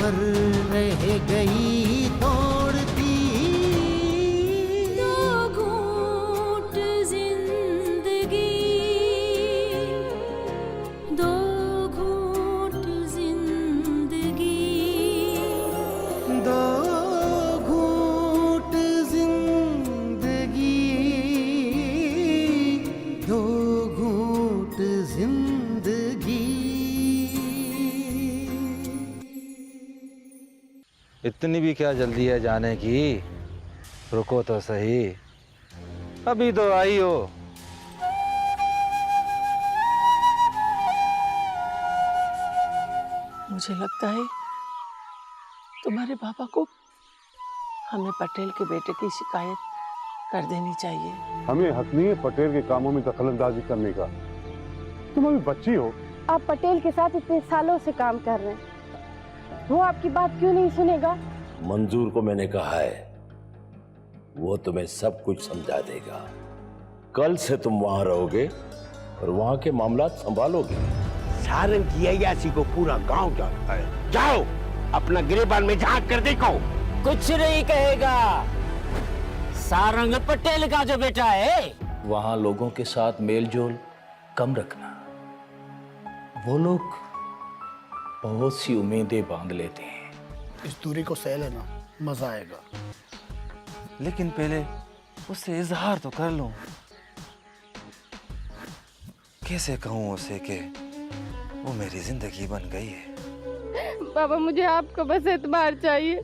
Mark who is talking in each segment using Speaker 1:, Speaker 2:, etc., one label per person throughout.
Speaker 1: पर रह गई तोड़ती।
Speaker 2: दो घूंट जिंदगी, दो घूंट जिंदगी,
Speaker 1: दो घूंट जिंदगी, दो घूंट जिंदगी।
Speaker 3: इतनी भी क्या जल्दी है जाने की, रुको तो सही, अभी तो आई हो।
Speaker 4: मुझे लगता है तुम्हारे पापा को हमें पटेल के बेटे की शिकायत कर देनी चाहिए।
Speaker 5: हमें हक नहीं है पटेल के कामों में दखलंदाजी करने का। तुम अभी बच्ची हो।
Speaker 6: आप पटेल के साथ इतने सालों से काम कर रहे हैं, वो आपकी बात क्यों नहीं सुनेगा?
Speaker 7: मंजूर को मैंने कहा है, वो तुम्हें सब कुछ समझा देगा। कल से तुम वहां रहोगे और वहां के मामला संभालोगे।
Speaker 8: सारंग की अय्यासी को पूरा गांव जानता है। जाओ अपना गिरेबान में झांक कर देखो।
Speaker 9: कुछ नहीं कहेगा, सारंग पटेल का जो बेटा है।
Speaker 10: वहां लोगों के साथ मेलजोल कम रखना, वो लोग बहुत सी उम्मीदें बांध लेते हैं।
Speaker 11: इस दूरी को सह लेना, मजा आएगा।
Speaker 3: लेकिन पहले उससे इजहार तो कर लूं। कैसे कहूं उसे कि वो मेरी जिंदगी बन गई है।
Speaker 6: पापा मुझे आपको बस एतबार चाहिए।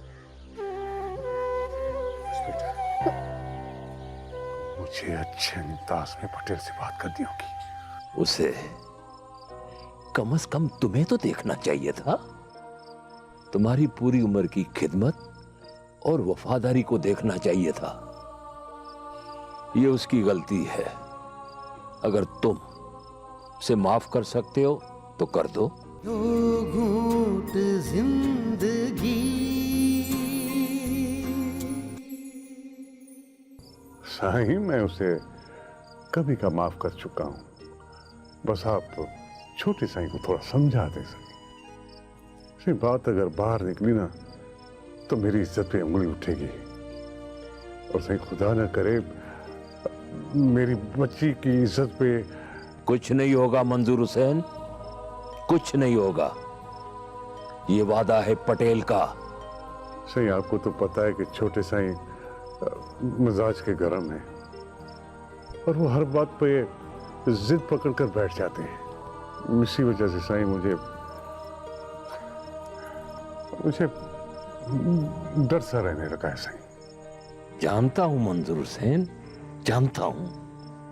Speaker 5: मुझे अच्छे अंदाज में पटेल से बात करनी होगी।
Speaker 7: उसे कम से कम तुम्हें तो देखना चाहिए था। तुम्हारी पूरी उम्र की खिदमत और वफादारी को देखना चाहिए था। ये उसकी गलती है। अगर तुम उसे माफ कर सकते हो तो कर दो।
Speaker 1: दो घूंट जिंदगी।
Speaker 5: साईं, मैं उसे कभी का माफ कर चुका हूं। बस आप छोटे साईं को थोड़ा समझा दे सके। बात अगर बाहर निकली ना तो मेरी इज्जत पे उंगली उठेगी। और साईं खुदा न करे मेरी बच्ची की इज्जत पे।
Speaker 7: कुछ नहीं होगा मंजूर हुसैन, कुछ नहीं होगा। ये वादा है पटेल का।
Speaker 5: साईं, आपको तो पता है कि छोटे साईं मिजाज के गरम है और वो हर बात पे जिद पकड़ कर बैठ जाते हैं। इसी वजह से साईं मुझे डर सा रहने लगा है साईं।
Speaker 7: जानता हूं मंजूर हुसैन, जानता हूं।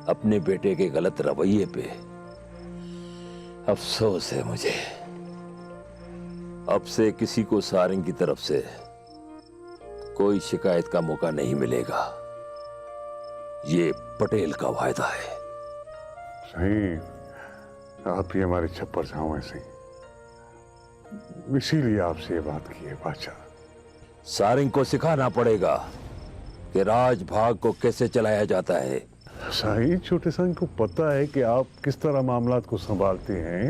Speaker 7: अपने बेटे के गलत रवैये पे अफसोस है मुझे। अब से किसी को सारंग की तरफ से कोई शिकायत का मौका नहीं मिलेगा। ये पटेल का वायदा है।
Speaker 5: साईं, आप ही हमारे छप्पर छांव हैं साईं, इसीलिए आपसे ये बात की है बादशाह।
Speaker 7: सारंग को सिखाना पड़ेगा कि राजभाग को कैसे चलाया जाता है।
Speaker 5: साईं, छोटे साईं को पता है कि आप किस तरह मामलात को संभालते हैं।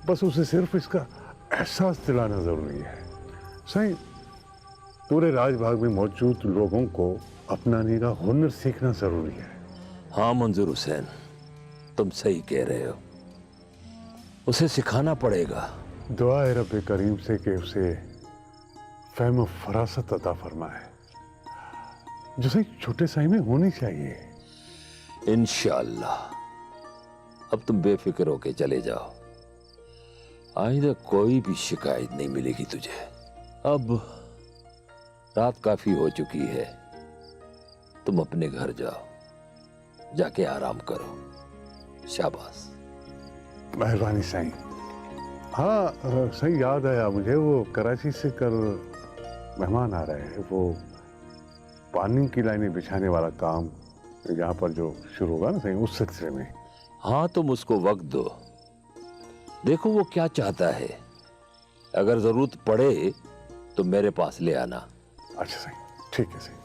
Speaker 5: बस उसे सिर्फ इसका एहसास दिलाना जरूरी है। साईं, पूरे राजभाग में मौजूद लोगों को अपनाने का हुनर सीखना जरूरी है।
Speaker 7: हाँ मंजूर हुसैन, तुम सही कह रहे हो। उसे सिखाना पड़ेगा।
Speaker 5: दुआ है रब्बे करीम से कि उसे फहम फरासत अता फरमाए, जो सही छोटे साईं में होनी चाहिए।
Speaker 7: इंशाअल्लाह। अब तुम बेफिक्र होके चले जाओ। आइंदा कोई भी शिकायत नहीं मिलेगी तुझे। अब रात काफी हो चुकी है, तुम अपने घर जाओ, जाके आराम करो। शाबाश।
Speaker 5: मेहरबानी साईं। हाँ सही याद आया मुझे, वो कराची से कल मेहमान आ रहे हैं। वो पानी की लाइनें बिछाने वाला काम यहाँ पर जो शुरू होगा ना सही, उस सिलसिले में।
Speaker 7: हाँ, तुम उसको वक्त दो, देखो वो क्या चाहता है। अगर जरूरत पड़े तो मेरे पास ले आना।
Speaker 5: अच्छा सही, ठीक है सही।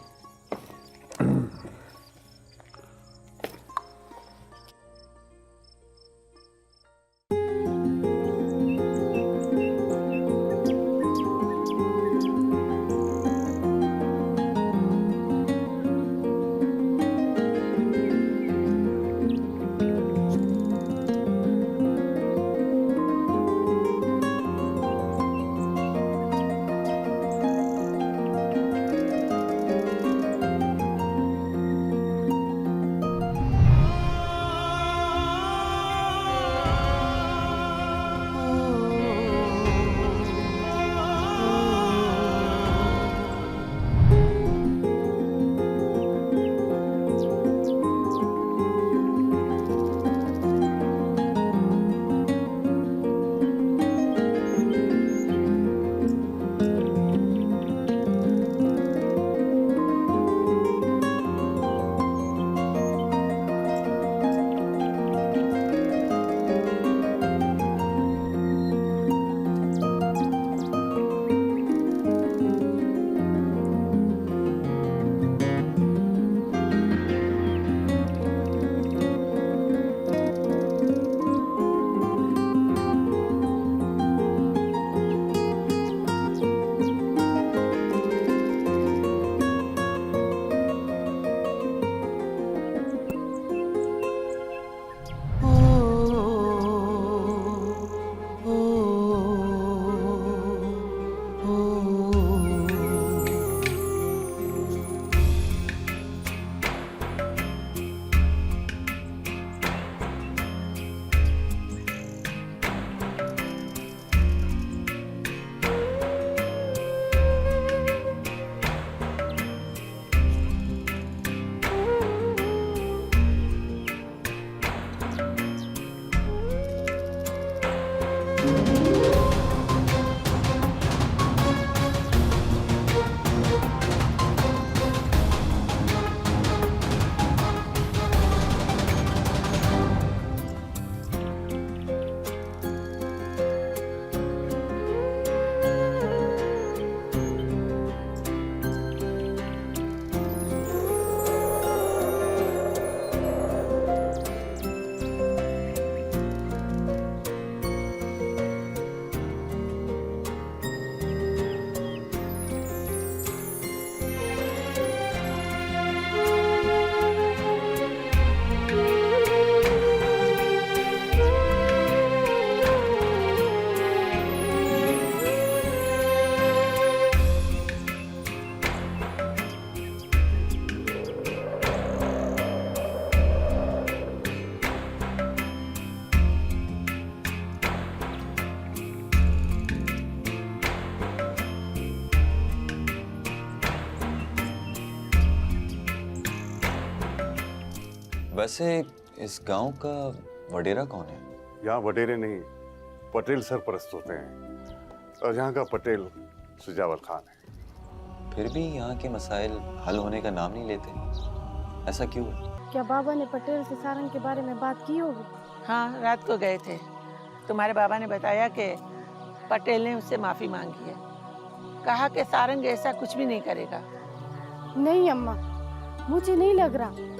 Speaker 12: वैसे इस गांव का वडेरा कौन है?
Speaker 5: यहाँ वडेरे नहीं, पटेल सरपरस्त होते हैं और यहाँ का पटेल सुजावल खान है।
Speaker 12: फिर भी यहाँ के मसाइल हल होने का नाम नहीं लेते, ऐसा क्यों है?
Speaker 6: क्या बाबा ने पटेल से सारंग के बारे में बात की होगी?
Speaker 4: हाँ, रात को गए थे। तुम्हारे बाबा ने बताया कि पटेल ने उससे माफी मांगी है। कहा कि सारंग ऐसा कुछ भी नहीं करेगा।
Speaker 6: नहीं अम्मा, मुझे नहीं लग रहा।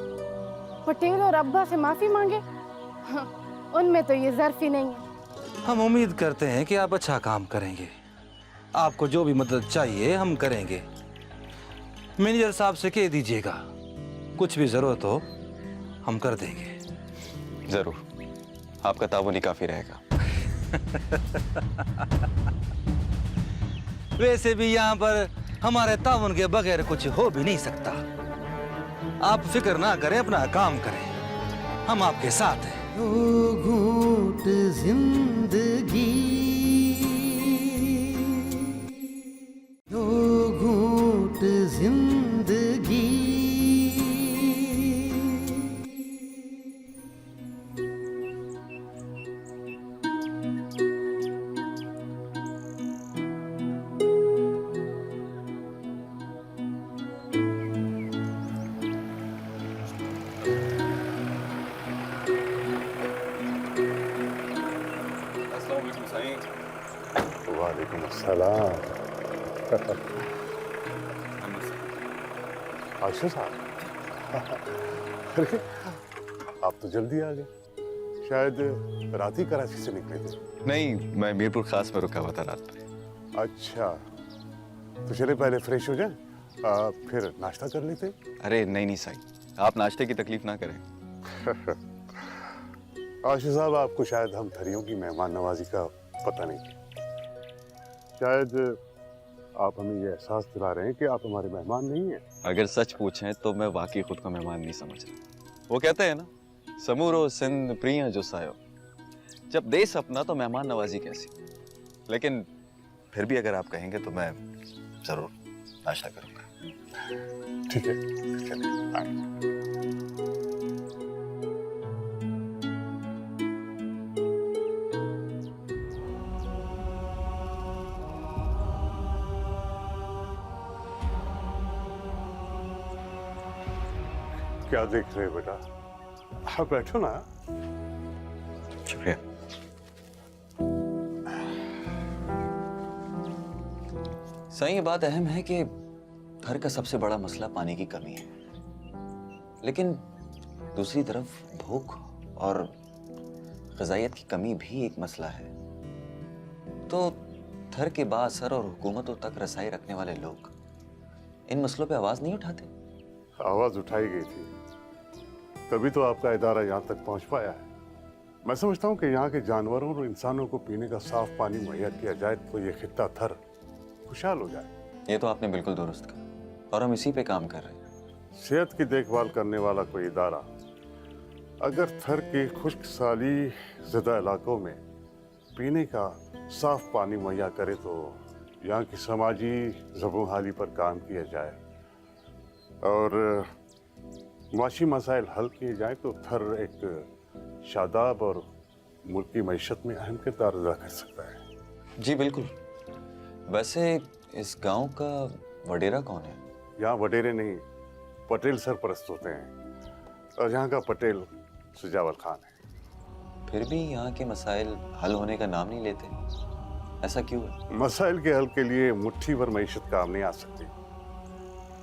Speaker 6: पटेल और अब्बा से माफी मांगे? हाँ, उनमें तो ये ज़र्फ ही नहीं है।
Speaker 3: हम उम्मीद करते हैं कि आप अच्छा काम करेंगे। आपको जो भी मदद चाहिए हम करेंगे। मैनेजर साहब से कह दीजिएगा, कुछ भी जरूरत हो हम कर देंगे।
Speaker 12: जरूर, आपका ताबून ही काफी रहेगा।
Speaker 3: वैसे भी यहाँ पर हमारे ताउन के बगैर कुछ हो भी नहीं सकता। आप फिक्र ना करें, अपना काम करें, हम आपके साथ हैं।
Speaker 1: दो घूंट जिंदगी, दो घूंट जिंदगी।
Speaker 5: वालेकुम अस्सलाम। आशा साहब, अरे आप तो जल्दी आ गए। शायद रात ही कराची से निकले थे।
Speaker 12: नहीं, मैं मीरपुर खास में रुका हुआ था रात में।
Speaker 5: अच्छा, तो चले पहले फ्रेश हो जाएं, फिर नाश्ता कर लेते।
Speaker 12: अरे नहीं साईं, आप नाश्ते की तकलीफ ना करें।
Speaker 5: आशा साहब, आपको शायद हम थरियों की मेहमान नवाजी का पता नहीं। शायद आप हमें ये एहसास दिला रहे हैं कि आप हमारे मेहमान नहीं हैं।
Speaker 12: अगर सच पूछें तो मैं वाकई खुद को मेहमान नहीं समझ रहा। वो कहते हैं ना, समूरो सिंध प्रिय जो सायो, जब देश अपना तो मेहमान नवाजी कैसी। लेकिन फिर भी अगर आप कहेंगे तो मैं जरूर नाश्ता करूंगा।
Speaker 5: ठीक है, चलिए आए। क्या देख रहे हो बेटा? आप बैठो ना।
Speaker 12: शुक्रिया। सही, ये बात अहम है कि घर का सबसे बड़ा मसला पानी की कमी है, लेकिन दूसरी तरफ भूख और ग़िज़ाइयत की कमी भी एक मसला है। तो घर के बाअसर और हुकूमतों तक रसाई रखने वाले लोग इन मसलों पे आवाज़ नहीं उठाते।
Speaker 5: आवाज़ उठाई गई थी, तभी तो आपका इदारा यहाँ तक पहुँच पाया है। मैं समझता हूँ कि यहाँ के जानवरों और इंसानों को पीने का साफ पानी मुहैया किया जाए तो ये खित्ता थर खुशहाल हो जाए।
Speaker 12: ये तो आपने बिल्कुल दुरुस्त कहा, और हम इसी पे काम कर रहे हैं।
Speaker 5: सेहत की देखभाल करने वाला कोई इदारा अगर थर के खुश्क साली ज़दा इलाकों में पीने का साफ पानी मुहैया करे तो यहाँ की समाजी ज़बूहाली पर काम किया जाए और माशी मसाइल हल किए जाए तो थर एक शादाब और मुल्क की मईशत में अहम किरदार अदा कर सकता है।
Speaker 12: जी बिल्कुल। वैसे इस गांव का वडेरा कौन है?
Speaker 5: यहाँ वडेरे नहीं, पटेल सरपरस्त होते हैं और यहाँ का पटेल सुजावल खान है।
Speaker 12: फिर भी यहाँ के मसाइल हल होने का नाम नहीं लेते, ऐसा क्यों है?
Speaker 5: मसाइल के हल के लिए मुट्ठी भर मईशत काम नहीं आ सकती।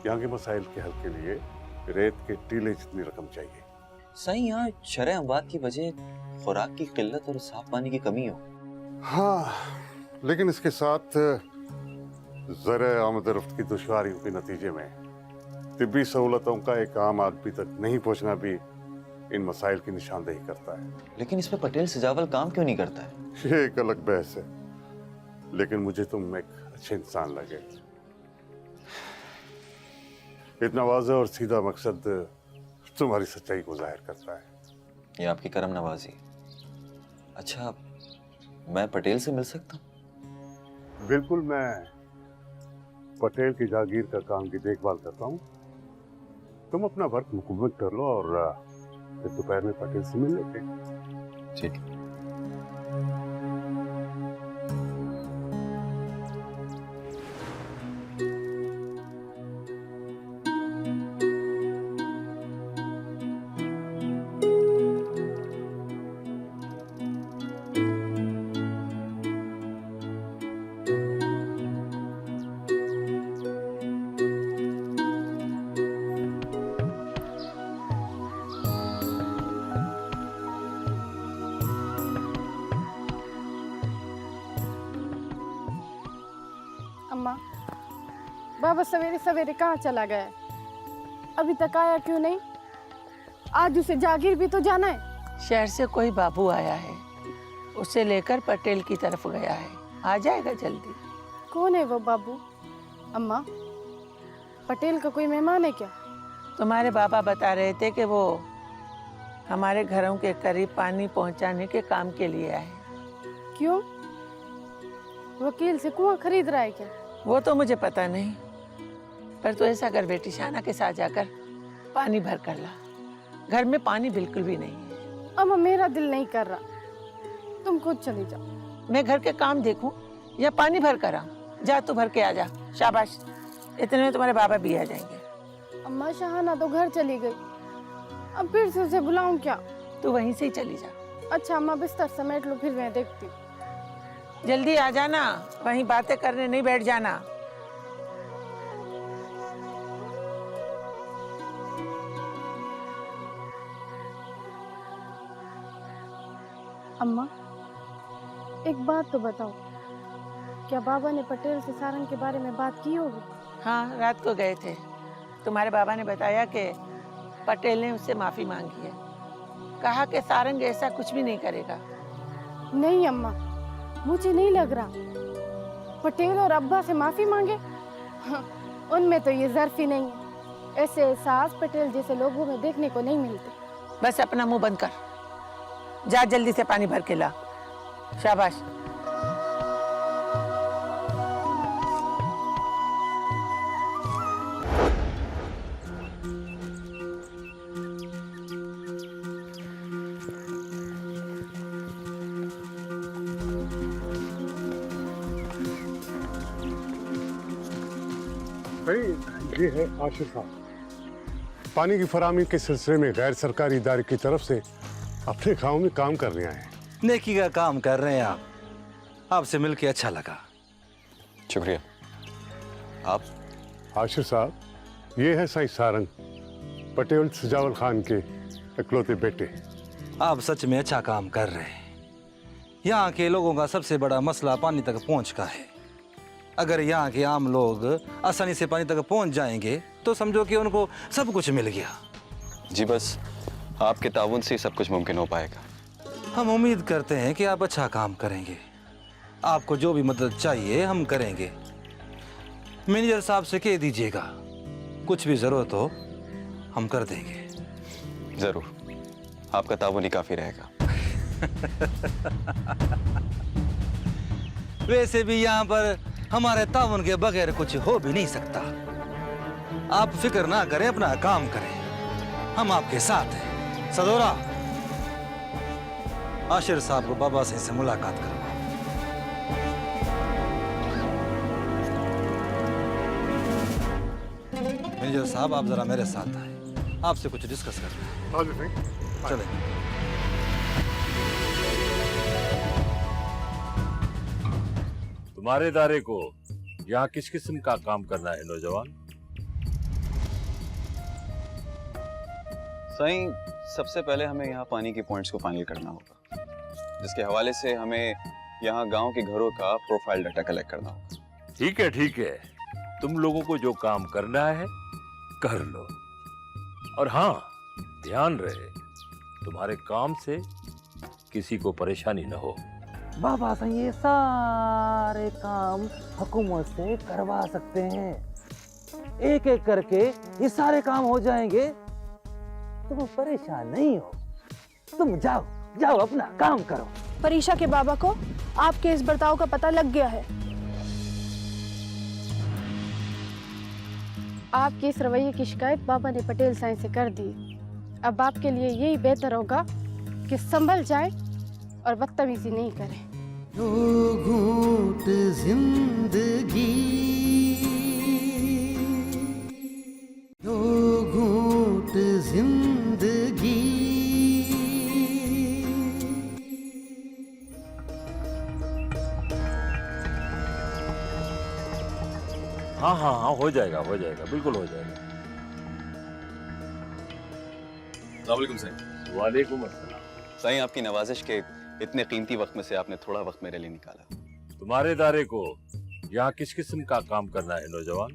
Speaker 5: यहाँ के मसाइल के हल के लिए रेत के टीले जितनी रकम चाहिए।
Speaker 12: सही, यहाँ शरह अमवात की वजह खुराक की किल्लत और साफ पानी की कमी हो।
Speaker 5: हाँ, लेकिन इसके साथ ज़र आमद रफ्त की दुश्वारियों के नतीजे में तिब्बी सहूलतों का एक आम आदमी तक नहीं पहुँचना भी इन मसाइल की निशानदेही करता है।
Speaker 12: लेकिन इस पे पटेल सजावल काम क्यों नहीं करता है?
Speaker 5: ये एक अलग बहस है, लेकिन मुझे तुम एक अच्छे इंसान लगे। इतना वाज़ेह और सीधा मकसद तुम्हारी सच्चाई को जाहिर करता है।
Speaker 12: ये आपकी करम नवाजी। अच्छा, मैं पटेल से मिल सकता हूँ?
Speaker 5: बिल्कुल, मैं पटेल की जागीर का काम की देखभाल करता हूँ। तुम अपना वर्क मुकम्मल कर लो और फिर दोपहर में पटेल से मिल लेते हैं।
Speaker 12: ठीक।
Speaker 6: अम्मा, बाबा सवेरे सवेरे कहाँ चला गया है? अभी तक आया क्यों नहीं? आज उसे जागीर भी तो जाना है।
Speaker 4: शहर से कोई बाबू आया है, उसे लेकर पटेल की तरफ गया है, आ जाएगा जल्दी।
Speaker 6: कौन है वो बाबू? अम्मा, पटेल का कोई मेहमान है क्या?
Speaker 4: तुम्हारे बाबा बता रहे थे कि वो हमारे घरों के करीब पानी पहुंचाने के काम के लिए आए।
Speaker 6: क्यों? वकील से कुआं खरीद रहा है क्या?
Speaker 4: वो तो मुझे पता नहीं, पर तू ऐसा कर बेटी, शाना के साथ जाकर पानी भर कर ला। घर में पानी बिल्कुल भी नहीं है।
Speaker 6: अम्मा, मेरा दिल नहीं कर रहा, तुम खुद चली जाओ।
Speaker 4: मैं घर के काम देखूं या पानी भर कर आऊं? जा तू भर के आ जा। शाबाश, इतने में तुम्हारे बाबा भी आ जाएंगे।
Speaker 6: अम्मा, शहाना तो घर चली गई, अब फिर से उसे बुलाऊं क्या?
Speaker 4: तू वहीं से ही चली जा।
Speaker 6: अच्छा अम्मा, बिस्तर समेट लो, फिर मैं देखती हूँ।
Speaker 4: जल्दी आ जाना, वहीं बातें करने नहीं बैठ जाना।
Speaker 6: अम्मा, एक बात तो बताओ, क्या बाबा ने पटेल से सारंग के बारे में बात की होगी?
Speaker 4: हाँ, रात को गए थे। तुम्हारे बाबा ने बताया कि पटेल ने उससे माफी मांगी है, कहा कि सारंग ऐसा कुछ भी नहीं करेगा।
Speaker 6: नहीं अम्मा, मुझे नहीं लग रहा। पटेल और अब्बा से माफी मांगे? हाँ, उनमें तो ये ज़र्फ ही नहीं है। ऐसे एहसास पटेल जैसे लोगों में देखने को नहीं मिलते।
Speaker 4: बस अपना मुंह बंद कर, जा जल्दी से पानी भर के ला। शाबाश।
Speaker 5: ये है आशिर साहब, पानी की फराहमी के सिलसिले में गैर सरकारी इदारे की तरफ से अपने गांव में काम करने आए हैं।
Speaker 3: नेकी का काम कर रहे हैं आप। आपसे मिलके अच्छा लगा।
Speaker 12: शुक्रिया। आप?
Speaker 5: आशिर साहब, ये है साईं सारंग, पटेल सजावल खान के इकलौते बेटे।
Speaker 3: आप सच में अच्छा काम कर रहे हैं। यहाँ के लोगों का सबसे बड़ा मसला पानी तक पहुँच का है। अगर यहाँ के आम लोग आसानी से पानी तक पहुँच जाएंगे तो समझो कि उनको सब कुछ मिल गया।
Speaker 12: जी, बस आपके ताउन से सब कुछ मुमकिन हो पाएगा।
Speaker 3: हम उम्मीद करते हैं कि आप अच्छा काम करेंगे। आपको जो भी मदद चाहिए हम करेंगे। मैनेजर साहब से कह दीजिएगा, कुछ भी जरूरत हो हम कर देंगे।
Speaker 12: जरूर, आपका ताउन ही काफी रहेगा।
Speaker 3: वैसे भी यहाँ पर हमारे ताउन के बगैर कुछ हो भी नहीं सकता। आप फिक्र ना करें, अपना काम करें, हम आपके साथ हैं। सदोरा, आशिर साहब को बाबा से मुलाकात करवाओ। मैनेजर साहब, आप जरा मेरे साथ आए, आपसे कुछ डिस्कस करना है। चलें।
Speaker 7: तुम्हारे इदारे को यहाँ किस किस्म का काम करना है नौजवान?
Speaker 12: साईं, सबसे पहले हमें यहाँ पानी के पॉइंट्स को फाइनल करना होगा, जिसके हवाले से हमें यहाँ गांव के घरों का प्रोफाइल डाटा कलेक्ट करना होगा।
Speaker 7: ठीक है, ठीक है, तुम लोगों को जो काम करना है कर लो। और हाँ, ध्यान रहे तुम्हारे काम से किसी को परेशानी न हो।
Speaker 1: बाबा से ये सारे काम हुकूमत से करवा सकते हैं। एक एक करके ये सारे काम हो जाएंगे, तुम परेशान नहीं हो। तुम जाओ जाओ, अपना काम करो।
Speaker 6: परीक्षा के बाबा को आपके इस बर्ताव का पता लग गया है। आपके इस रवैये की शिकायत बाबा ने पटेल साईं से कर दी। अब आपके लिए यही बेहतर होगा कि संभल जाएं और बदतमीजी नहीं करें।
Speaker 1: दो घूंट जिंदगी, दो घूंट जिंदगी।
Speaker 7: हाँ हाँ हाँ, हो जाएगा बिल्कुल हो जाएगा। वालेकुम अस्सलाम।
Speaker 12: साईं, आपकी नवाजिश के इतने कीमती वक्त में से आपने थोड़ा वक्त मेरे लिए निकाला।
Speaker 7: तुम्हारे इदारे को यहाँ किस किस्म का काम करना है नौजवान?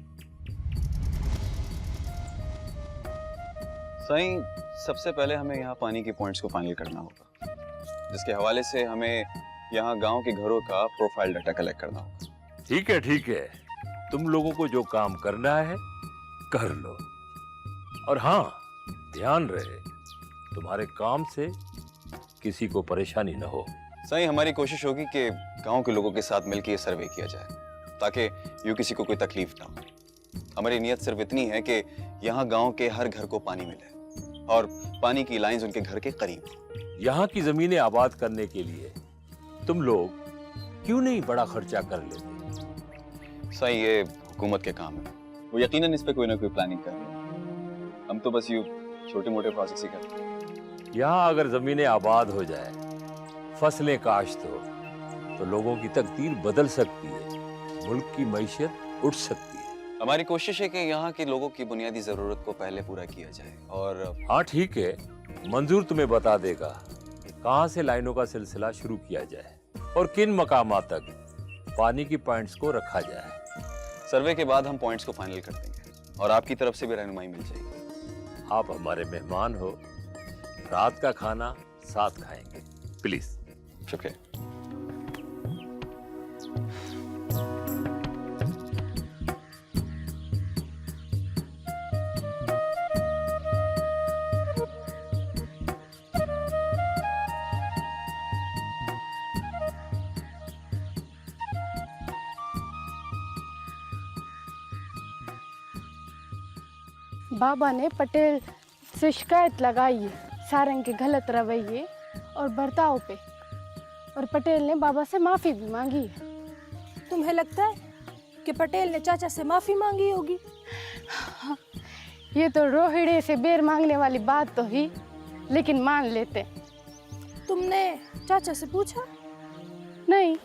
Speaker 12: साईं, सबसे पहले हमें यहाँ पानी के पॉइंट्स को फाइनल करना होगा, जिसके हवाले से हमें यहाँ गांव के घरों का प्रोफाइल डाटा कलेक्ट करना होगा।
Speaker 7: ठीक है, तुम लोगों को जो काम करना है कर लो। और हाँ, ध्यान रहे तुम्हारे काम से किसी को परेशानी न हो।
Speaker 12: साईं, हमारी कोशिश होगी कि गांव के लोगों के साथ मिलकर ये सर्वे किया जाए, ताकि यूं किसी को कोई तकलीफ ना हो। हमारी नीयत सिर्फ इतनी है कि यहाँ गांव के हर घर को पानी मिले और पानी की लाइंस उनके घर के करीब हो।
Speaker 7: यहाँ की जमीनें आबाद करने के लिए तुम लोग क्यों नहीं बड़ा खर्चा कर लेते?
Speaker 12: साईं, ये हुकूमत के काम है, वो यकीनन इस पे कोई ना कोई प्लानिंग कर रहे हैं। हम तो बस यूं छोटे मोटे प्रोसेस ही करते हैं।
Speaker 7: यहाँ अगर जमीनें आबाद हो जाए, फसलें काश्त हो, तो लोगों की तकदीर बदल सकती है, मुल्क की मईशत उठ सकती है।
Speaker 12: हमारी कोशिश है कि यहाँ के लोगों की बुनियादी जरूरत को पहले पूरा किया जाए। और
Speaker 7: हाँ ठीक है, मंजूर तुम्हें बता देगा कहाँ से लाइनों का सिलसिला शुरू किया जाए और किन मकामात तक पानी की पॉइंट्स को रखा जाए।
Speaker 12: सर्वे के बाद हम पॉइंट्स को फाइनल कर देंगे और आपकी तरफ से भी रहनुमाई मिल जाएगी।
Speaker 7: आप हमारे मेहमान हो, रात का खाना साथ खाएंगे, प्लीज।
Speaker 12: शुक्रिया।
Speaker 6: बाबा ने पटेल से शिकायत लगाई है सारंग के गलत रवैये और बर्ताव पे, और पटेल ने बाबा से माफ़ी भी मांगी है।
Speaker 13: तुम्हें लगता है कि पटेल ने चाचा से माफ़ी मांगी होगी?
Speaker 6: ये तो रोहिड़े से बेर मांगने वाली बात तो ही, लेकिन मान लेते।
Speaker 13: तुमने चाचा से पूछा?
Speaker 6: नहीं,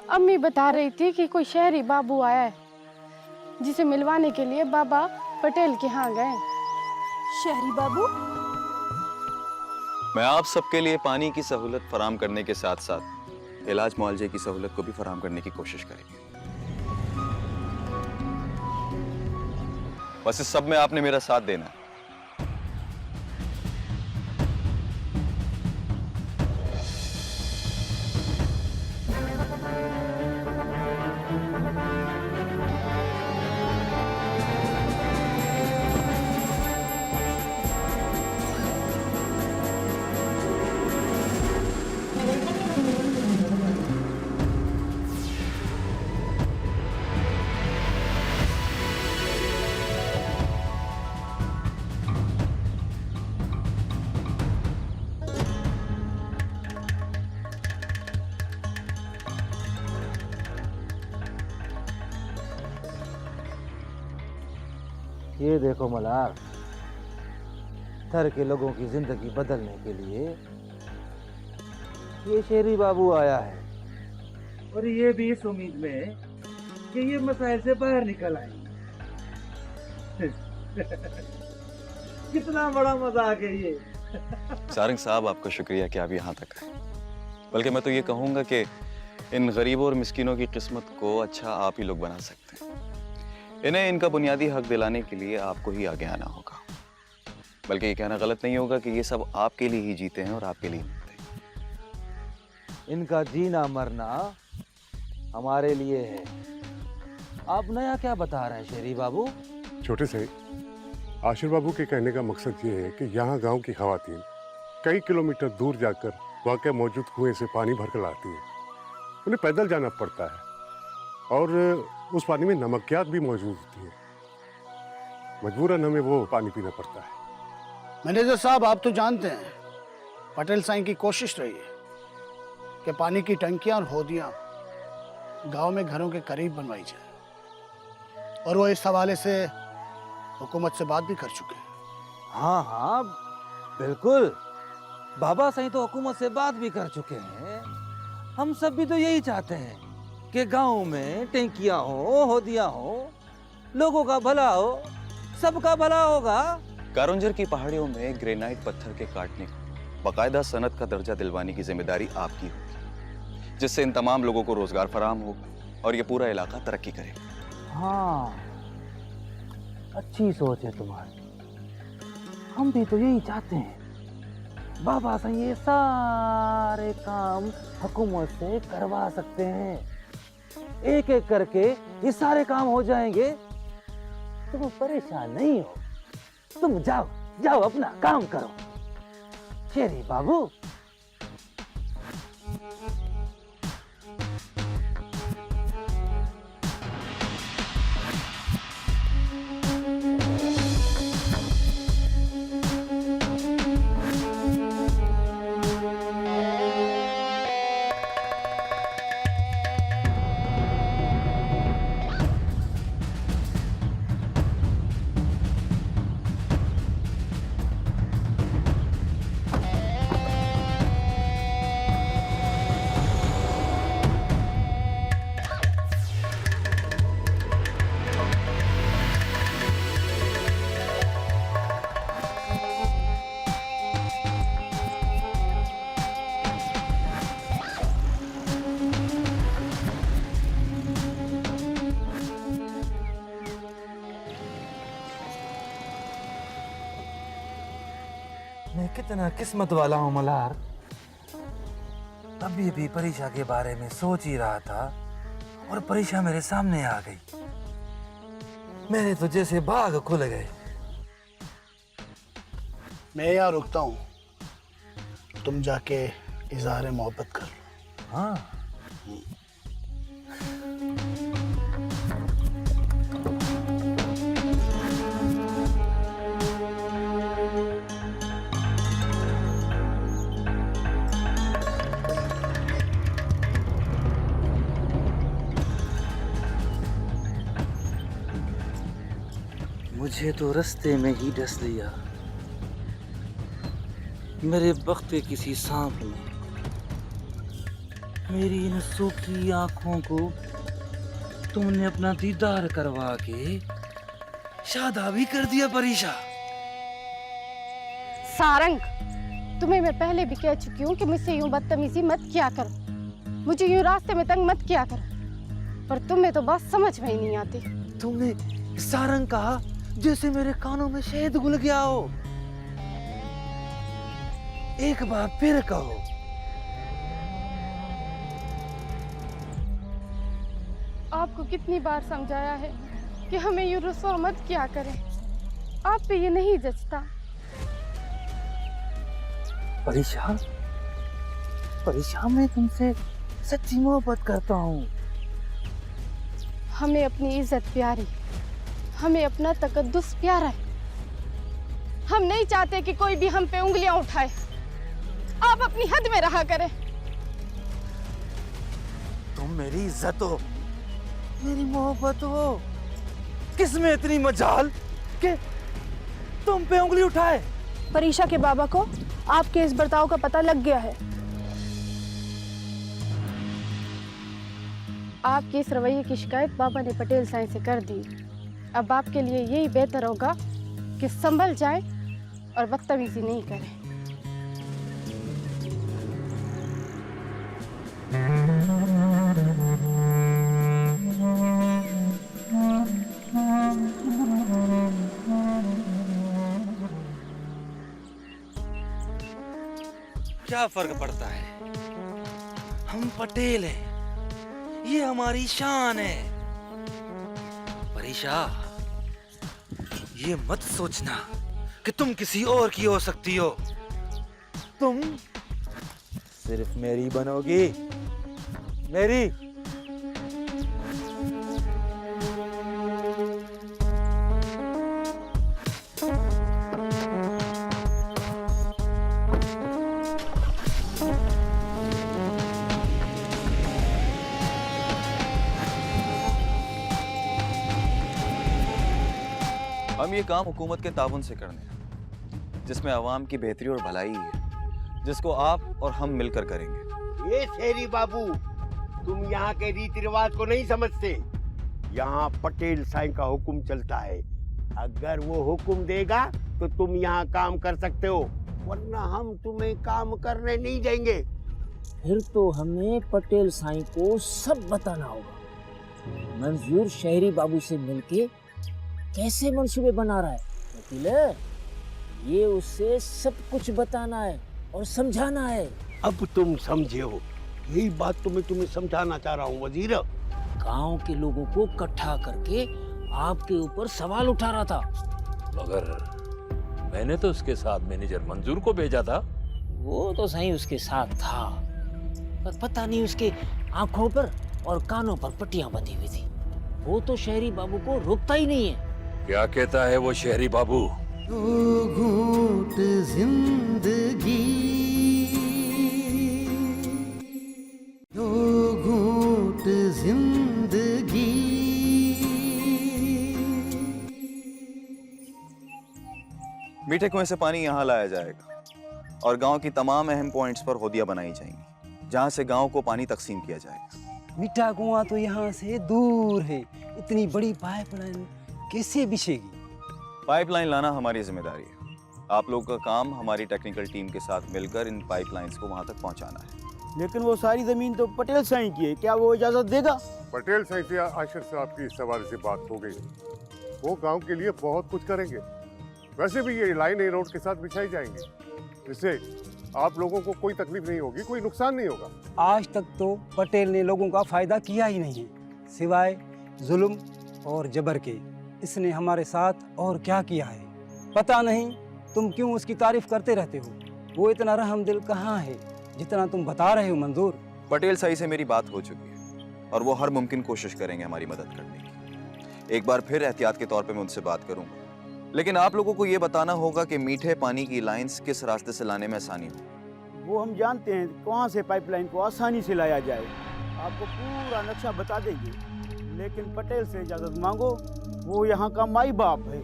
Speaker 6: अम्मी बता रही थी कि कोई शहरी बाबू आया है जिसे मिलवाने के लिए बाबा पटेल के यहाँ गए।
Speaker 13: शहरी बाबू?
Speaker 12: मैं आप सबके लिए पानी की सहूलत फराम करने के साथ साथ इलाज मुआवजे की सहूलत को भी फराम करने की कोशिश करेंगे। बस इस सब में आपने मेरा साथ देना है।
Speaker 1: ये देखो मलार, थर के लोगों की जिंदगी बदलने के लिए ये शेरी बाबू आया है, और ये भी इस उम्मीद में कि ये मसाइल से बाहर निकल आए। कितना बड़ा मजाक है ये।
Speaker 12: सारंग साहब, आपका शुक्रिया कि आप यहाँ तक आए। बल्कि मैं तो ये कहूँगा कि इन गरीबों और मिस्किनों की किस्मत को अच्छा आप ही लोग बना सकते हैं। इन्हें इनका बुनियादी हक दिलाने के लिए आपको ही आगे आना होगा। बल्कि ये कहना गलत नहीं होगा कि ये सब आपके लिए ही जीते हैं और आपके लिए मरते हैं।
Speaker 1: इनका जीना मरना हमारे लिए है। आप नया क्या बता रहे हैं शेरी बाबू?
Speaker 5: छोटे से आशिर बाबू के कहने का मकसद ये है कि यहाँ गांव की खवातीन कई किलोमीटर दूर जाकर वाक़ई मौजूद कुएं से पानी भरकर लाती हैं। उन्हें पैदल जाना पड़ता है और उस पानी में नमकियात भी मौजूद होती है। मजबूरन हमें वो पानी पीना पड़ता है।
Speaker 11: मैनेजर साहब, आप तो जानते हैं पटेल साईं की कोशिश रही है कि पानी की टंकियां और होदियां गांव में घरों के करीब बनवाई जाए, और वो इस हवाले से हुकूमत से बात भी कर चुके हैं।
Speaker 1: हाँ हाँ बिल्कुल, बाबा सही तो हुकूमत से बात भी कर चुके हैं। हम सब भी तो यही चाहते हैं कि गांव में टंकियां हो, होदियां हो, लोगों का भला हो, सबका भला होगा।
Speaker 12: कारुंजर की पहाड़ियों में ग्रेनाइट पत्थर के काटने को बाकायदा सनत का दर्जा दिलवाने की जिम्मेदारी आपकी होगी, जिससे इन तमाम लोगों को रोजगार फराहम होगा और ये पूरा इलाका तरक्की करेगा।
Speaker 1: हाँ, अच्छी सोच है तुम्हारी। हम भी तो यही चाहते हैं। बाबा से ये सारे काम हुकूमत से करवा सकते हैं। एक एक करके ये सारे काम हो जाएंगे। तुम परेशान नहीं हो, तुम जाओ जाओ अपना काम करो। शेरी बाबू, मैं कितना किस्मत वाला हूँ मल्हार। अभी भी परीक्षा के बारे में सोच ही रहा था और परीक्षा मेरे सामने आ गई। मेरे तो जैसे बाग खुल गए।
Speaker 11: मैं यहाँ रुकता हूँ, तुम जाके इजहार मोहब्बत कर लो।
Speaker 1: हाँ, मुझे तो रास्ते में ही डस लिया। मेरे वक्त के किसी सांप ने मेरी इन सूखी आंखों को तुमने अपना दीदार करवा के शादा भी कर दिया परीक्षा।
Speaker 6: सारंग, तुम्हें मैं पहले भी कह चुकी हूँ कि मुझसे यूं बदतमीजी मत किया करो, मुझे यूं रास्ते में तंग मत किया करो, पर तुम्हें तो बात समझ में ही नहीं आती।
Speaker 1: तुमने सारंग कहा जैसे मेरे कानों में शहद घुल गया हो। एक बार फिर कहो।
Speaker 6: आपको कितनी बार समझाया है कि हमें यूं रुस्वा मत किया करें, आप पे ये नहीं जचता।
Speaker 1: परीक्षा, परीक्षा मैं तुमसे सच्ची मोहब्बत करता हूँ।
Speaker 6: हमें अपनी इज्जत प्यारी, हमें अपना तकद्दुस प्यारा है। हम नहीं चाहते कि कोई भी हम पे उंगलियां उठाए। आप अपनी हद में रहा करें।
Speaker 1: तुम मेरी इज्जत हो, मेरी मोहब्बत हो। किसमें इतनी मजाल कि तुम पे उंगली उठाए?
Speaker 13: परीक्षा के बाबा को आपके इस बर्ताव का पता लग गया है।
Speaker 6: आपके इस रवैये की शिकायत बाबा ने पटेल साईं से कर दी। अब आपके लिए यही बेहतर होगा कि संभल जाए और बदतमीजी नहीं करें।
Speaker 1: क्या फर्क पड़ता है? हम पटेल हैं, ये हमारी शान है। परीक्षा, ये मत सोचना कि तुम किसी और की हो सकती हो। तुम सिर्फ मेरी बनोगी, मेरी।
Speaker 12: हम ये काम हुकूमत के ताउन से करने हैं, जिसमें अवाम की बेहतरी और भलाई है, जिसको आप और हम मिलकर करेंगे।
Speaker 8: ये शेरी बाबू, तुम यहाँ के रीति रिवाज को नहीं समझते। यहाँ पटेल साईं का हुक्म चलता है। अगर वो हुक्म देगा तो तुम यहाँ काम कर सकते हो, वरना हम तुम्हें काम करने नहीं देंगे।
Speaker 9: फिर तो हमें पटेल साईं को सब बताना होगा। मंजूर शहरी बाबू से मिलके कैसे मंसूबे बना रहा है वकील, ये उसे सब कुछ बताना है और समझाना है।
Speaker 8: अब तुम समझे हो, यही बात तो मैं तुम्हें समझाना चाह रहा हूँ वजीर।
Speaker 9: गांव के लोगों को इकट्ठा करके आपके ऊपर सवाल उठा रहा था।
Speaker 7: मगर मैंने तो उसके साथ मैनेजर मंजूर को भेजा था।
Speaker 9: वो तो सही उसके साथ था, पर पता नहीं उसके आंखों पर और कानों पर पट्टियां बंधी हुई थी। वो तो शहरी बाबू को रोकता ही नहीं है।
Speaker 7: क्या कहता है वो शहरी बाबू?
Speaker 1: दो घूंट जिंदगी, दो घूंट जिंदगी।
Speaker 12: मीठे कुएं से पानी यहाँ लाया जाएगा और गांव की तमाम अहम पॉइंट्स पर होदियां बनाई जाएंगी, जहां से गांव को पानी तकसीम किया जाएगा।
Speaker 1: मीठा कुआं तो यहाँ से दूर है, इतनी बड़ी पाइपलाइन कैसे बिछेगी?
Speaker 12: पाइपलाइन लाना हमारी जिम्मेदारी है। आप लोगों का काम हमारी टेक्निकल टीम के साथ मिलकर इन पाइपलाइंस को वहां तक पहुंचाना है।
Speaker 14: लेकिन वो सारी जमीन तो पटेल साईं की है, क्या वो इजाजत देगा?
Speaker 5: पटेल साईं से आशिर साहब की इस सवाल से बात हो गई। वो गांव के लिए बहुत कुछ करेंगे। वैसे भी ये लाइन ए रोड के साथ बिछाई जाएंगी, जिससे आप लोगों को कोई तकलीफ नहीं होगी, कोई नुकसान नहीं होगा।
Speaker 1: आज तक तो पटेल ने लोगों का फायदा किया ही नहीं, सिवाय जुल्म और जबर के। इसने हमारे साथ और क्या किया है पता नहीं। तुम क्यों उसकी तारीफ करते रहते हो? वो इतना रहम दिल कहाँ है जितना तुम बता रहे हो मंजूर?
Speaker 12: पटेल साईं से मेरी बात हो चुकी है और वो हर मुमकिन कोशिश करेंगे हमारी मदद करने की। एक बार फिर एहतियात के तौर पे मैं उनसे बात करूंगा, लेकिन आप लोगों को ये बताना होगा कि मीठे पानी की लाइंस किस रास्ते से लाने में आसानी हो।
Speaker 14: वो हम जानते हैं कहाँ से पाइपलाइन को आसानी से लाया जाए, आपको पूरा नक्शा बता देंगे। लेकिन पटेल से इजाजत मांगो, वो यहाँ का माई बाप है।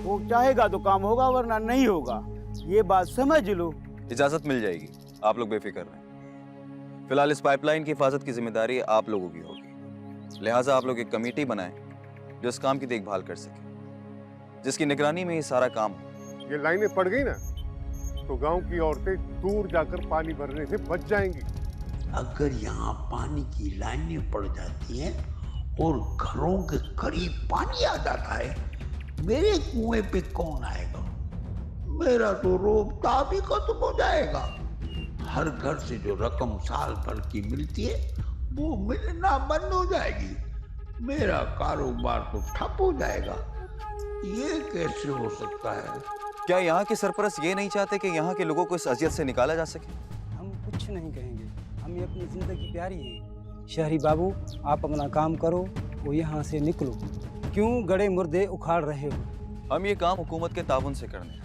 Speaker 14: वो चाहेगा तो काम होगा, वरना नहीं होगा। ये बात समझ लो।
Speaker 12: इजाजत मिल जाएगी, आप लोग बेफिक्र रहें। फिलहाल इस पाइपलाइन की हिफाजत की जिम्मेदारी आप लोगों की होगी, लिहाजा आप लोग एक कमेटी बनाएं जो इस काम की देखभाल कर सके, जिसकी निगरानी में ये सारा काम हो।
Speaker 5: ये लाइनें पड़ गई ना तो गांव की औरतें दूर जाकर पानी भरने से बच जाएंगी।
Speaker 8: अगर यहाँ पानी की लाइनें पड़ जाती हैं और घरों के करीब पानी आ जाता है, मेरे कुएं पे कौन आएगा? मेरा तो रोबता भी खत्म हो जाएगा। हर घर से जो रकम साल भर की मिलती है वो मिलना बंद हो जाएगी। मेरा कारोबार तो ठप हो जाएगा। ये कैसे हो सकता है?
Speaker 12: क्या यहाँ के सरपरस्त ये नहीं चाहते कि यहाँ के लोगों को इस अजियत से निकाला जा सके?
Speaker 1: हम कुछ नहीं कहेंगे, हमें अपनी जिंदगी प्यारी है। शहरी बाबू, आप अपना काम करो, वो यहाँ से निकलो। क्यों गड़े मुर्दे उखाड़ रहे हो?
Speaker 12: हम ये काम हुकूमत के ताउन से करने हैं,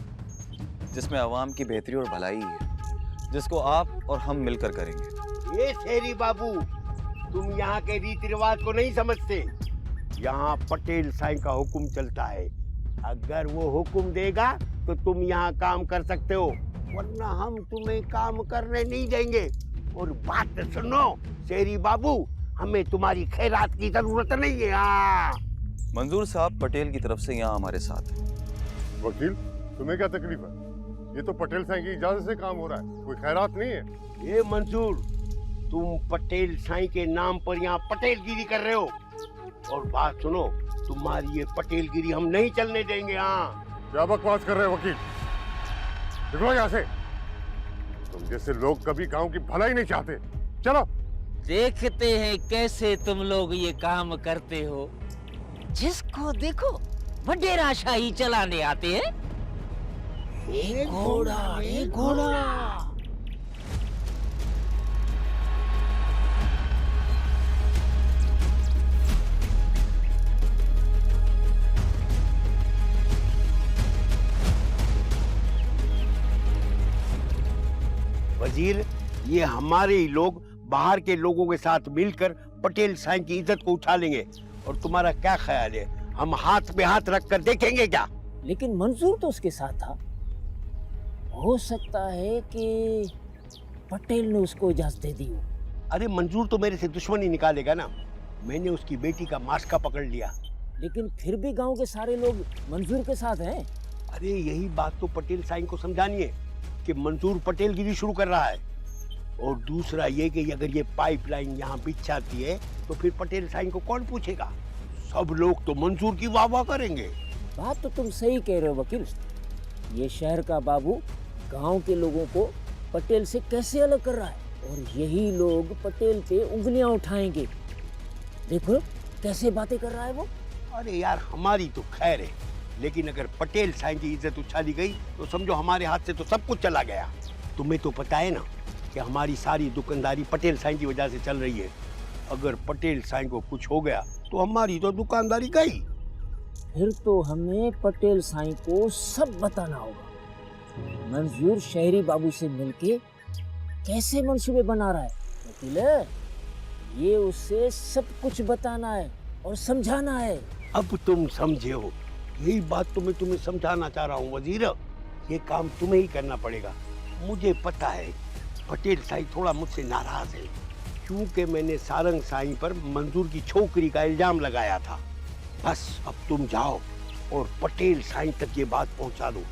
Speaker 12: जिसमें अवाम की बेहतरी और भलाई है, जिसको आप और हम मिलकर करेंगे।
Speaker 8: ये शेरी बाबू, तुम यहाँ के रीति रिवाज को नहीं समझते। यहाँ पटेल साईं का हुक्म चलता है। अगर वो हुक्म देगा तो तुम यहाँ काम कर सकते हो, वरना हम तुम्हें काम करने नहीं देंगे। और बात सुनो शेरी बाबू, हमें तुम्हारी खैरात की जरूरत नहीं है। हाँ,
Speaker 12: मंजूर साहब पटेल की तरफ से यहाँ हमारे साथ हैं।
Speaker 5: वकील, तुम्हें क्या तकलीफ है? ये तो पटेल साईं की इजाजत से काम हो रहा है, कोई खैरात नहीं है।
Speaker 8: ये मंजूर, तुम पटेल साईं के नाम पर यहाँ पटेलगिरी कर रहे हो। और बात सुनो, तुम्हारी ये पटेलगिरी हम नहीं चलने देंगे। हाँ,
Speaker 5: क्या बकवास कर रहे हो वकील? निकलो यहाँ से। तुम जैसे लोग कभी गांव की भलाई नहीं चाहते। चलो।
Speaker 9: देखते हैं कैसे तुम लोग ये काम करते हो। जिसको देखो वडेराशाही चलाने आते हैं। एक घोड़ा, एक घोड़ा।
Speaker 8: वजीर, ये हमारे ही लोग बाहर के लोगों के साथ मिलकर पटेल साईं की इज्जत को उठा लेंगे। और तुम्हारा क्या ख्याल है, हम हाथ में हाथ रखकर देखेंगे क्या?
Speaker 9: लेकिन मंजूर तो उसके साथ था। हो सकता है कि पटेल ने उसको इजाजत दे दी हो।
Speaker 8: अरे मंजूर तो मेरे से दुश्मनी निकालेगा ना। मैंने उसकी बेटी का मास्का पकड़ लिया।
Speaker 9: लेकिन फिर भी गांव के सारे लोग मंजूर के साथ हैं।
Speaker 8: अरे यही बात तो पटेल साईं को समझानी है कि मंजूर पटेलगिरी शुरू कर रहा है। और दूसरा ये कि अगर ये पाइपलाइन यहाँ बिछ जाती है तो फिर पटेल साईं को कौन पूछेगा? सब लोग तो मंजूर की वाह वाह करेंगे।
Speaker 9: बात तो तुम सही कह रहे हो वकील। ये शहर का बाबू गांव के लोगों को पटेल से कैसे अलग कर रहा है, और यही लोग पटेल पे उंगलियां उठाएंगे। देखो कैसे बातें कर रहा है वो।
Speaker 8: अरे यार हमारी तो खैर है, लेकिन अगर पटेल साईं की इज्जत उछाली गई तो समझो हमारे हाथ से तो सब कुछ चला गया। तुम्हें तो पता है ना कि हमारी सारी दुकानदारी पटेल साईं की वजह से चल रही है। अगर पटेल साईं को कुछ हो गया तो हमारी तो दुकानदारी गई।
Speaker 9: फिर तो हमें पटेल साईं को सब बताना होगा। मंजूर शहरी बाबू से मिलके कैसे मंसूबे बना रहा है वकील, ये उससे सब कुछ बताना है और समझाना है।
Speaker 8: अब तुम समझे हो, यही बात तो मैं तुम्हें समझाना चाह रहा हूँ वजीर। ये काम तुम्हें ही करना पड़ेगा। मुझे पता है पटेल साईं थोड़ा मुझसे नाराज है, क्योंकि मैंने सारंग साईं पर मंजूर की छोकरी का इल्जाम लगाया था। बस अब तुम जाओ और पटेल साईं तक ये बात पहुंचा दो।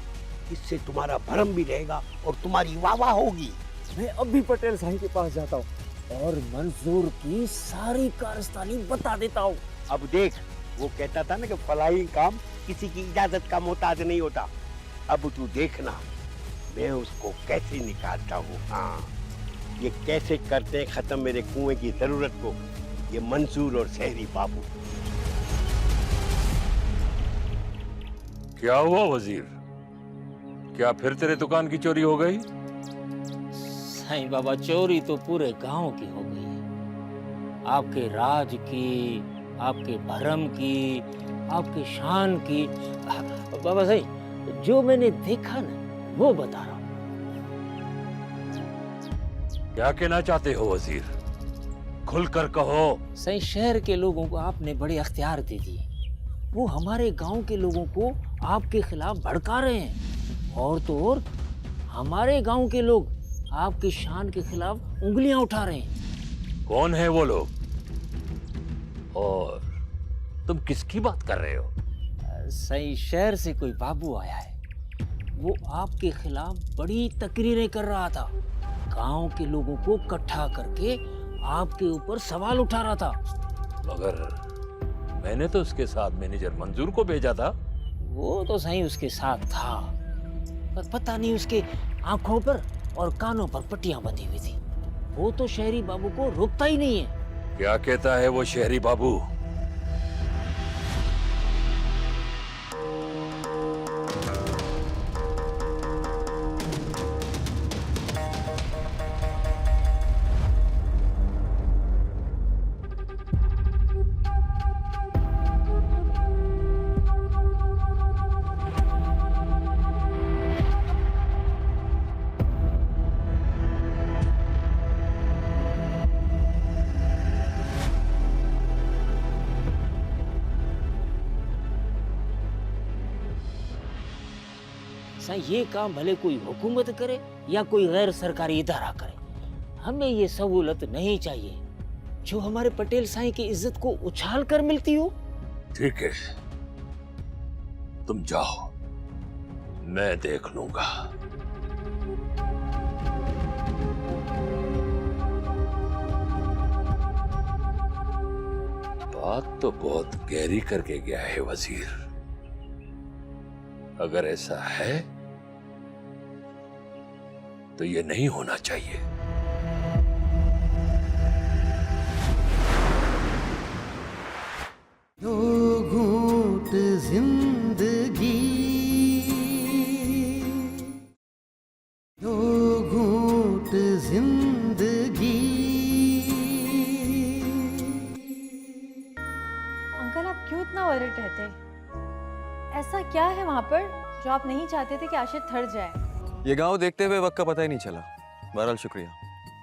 Speaker 8: इससे तुम्हारा भरम भी रहेगा और तुम्हारी वाह वाह होगी।
Speaker 9: मैं अब भी पटेल साईं के पास जाता हूँ और मंजूर की सारी कारस्तानी बता देता हूँ।
Speaker 8: अब देख, वो कहता था ना कि फलाई काम किसी की इजाजत का मोहताज नहीं होता। अब तू देखना मैं उसको कैसे निकालता हूँ। हाँ, ये कैसे करते हैं खत्म मेरे कुएं की जरूरत को, ये मंसूर और शहरी बाबू।
Speaker 7: क्या हुआ वजीर? क्या फिर तेरे दुकान की चोरी हो गई?
Speaker 9: साईं बाबा, चोरी तो पूरे गांव की हो गई है। आपके राज की, आपके भरम की, आपकी शान की। बाबा साईं, जो मैंने देखा ना वो बता रहा हूँ।
Speaker 7: क्या कहना चाहते हो वजीर? खुलकर कहो।
Speaker 9: साईं, शहर के लोगों को आपने बड़े अख्तियार दे दिए। वो हमारे गांव के लोगों को आपके खिलाफ भड़का रहे हैं, और तो और हमारे गांव के लोग आपकी शान के खिलाफ उंगलियां उठा रहे हैं।
Speaker 7: कौन है वो लोग और तुम किसकी बात कर रहे हो?
Speaker 9: सही, शहर से कोई बाबू आया है। वो आपके खिलाफ बड़ी तकरीरें कर रहा था। गांव के लोगों को इकट्ठा करके आपके ऊपर सवाल उठा रहा था।
Speaker 7: मगर मैंने तो उसके साथ मैनेजर मंजूर को भेजा था।
Speaker 9: वो तो सही उसके साथ था, पर पता नहीं उसके आंखों पर और कानों पर पट्टियां बंधी हुई थी। वो तो शहरी बाबू को रोकता ही नहीं है।
Speaker 7: क्या कहता है वो शहरी बाबू?
Speaker 9: ये काम भले कोई हुकूमत करे या कोई गैर सरकारी इदारा करे, हमें ये सहूलत नहीं चाहिए जो हमारे पटेल साईं की इज्जत को उछाल कर मिलती हो।
Speaker 7: ठीक है, तुम जाओ, मैं देख लूंगा। बात तो बहुत गहरी करके गया है वजीर। अगर ऐसा है तो ये नहीं होना चाहिए।
Speaker 1: दो घूंट जिंदगी, दो घूंट जिंदगी।
Speaker 13: अंकल, आप क्यों इतना वरिड रहते हैं? ऐसा क्या है वहाँ पर जो आप नहीं चाहते थे कि आशिर थर जाए?
Speaker 12: ये गांव देखते हुए वक्त का पता ही नहीं चला। बहरहाल शुक्रिया।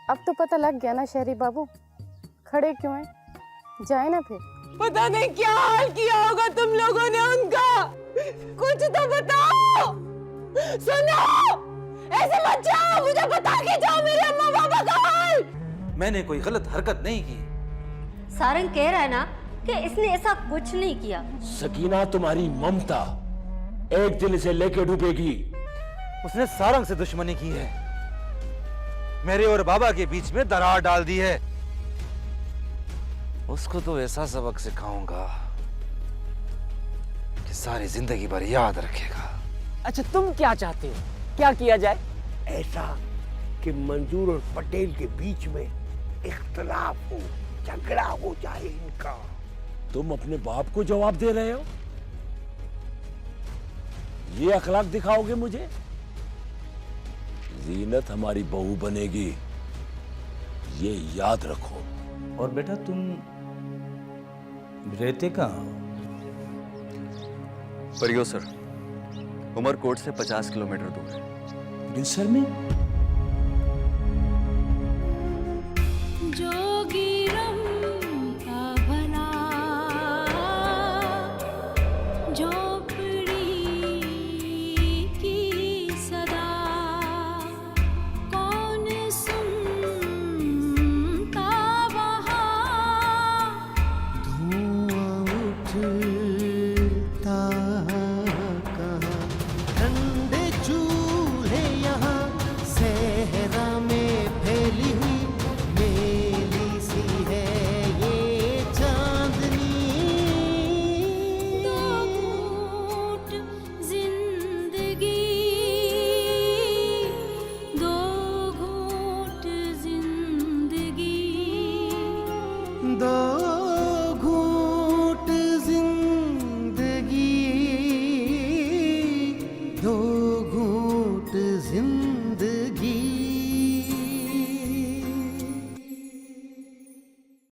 Speaker 6: अब तो पता लग गया ना शहरी बाबू, खड़े क्यों हैं? जाए ना फिर।
Speaker 4: पता नहीं क्या हाल किया होगा तुम लोगों ने उनका। कुछ तो बताओ। सुनो, ऐसे मत जाओ, मुझे बता के जाओ मेरे अम्मा पापा का हाल।
Speaker 3: मैंने कोई गलत हरकत नहीं की।
Speaker 15: सारंग कह रहा है ना कि इसने ऐसा कुछ नहीं किया।
Speaker 7: सकीना, तुम्हारी ममता एक दिन इसे लेके डूबेगी।
Speaker 3: उसने सारंग से दुश्मनी की है, मेरे और बाबा के बीच में दरार डाल दी है। उसको तो ऐसा सबक सिखाऊंगा कि सारी जिंदगी भर याद रखेगा।
Speaker 9: अच्छा, तुम क्या चाहते हो? क्या किया जाए?
Speaker 16: ऐसा कि मंजूर और पटेल के बीच में इख्तलाफ हो, झगड़ा हो जाए इनका।
Speaker 7: तुम अपने बाप को जवाब दे रहे हो? ये अखलाक दिखाओगे मुझे? जीनत हमारी बहू बनेगी, ये याद रखो।
Speaker 10: और बेटा तुम रहते कहाँ?
Speaker 12: परियो सर, उमरकोट से 50 किलोमीटर दूर है।
Speaker 10: बिनसर में?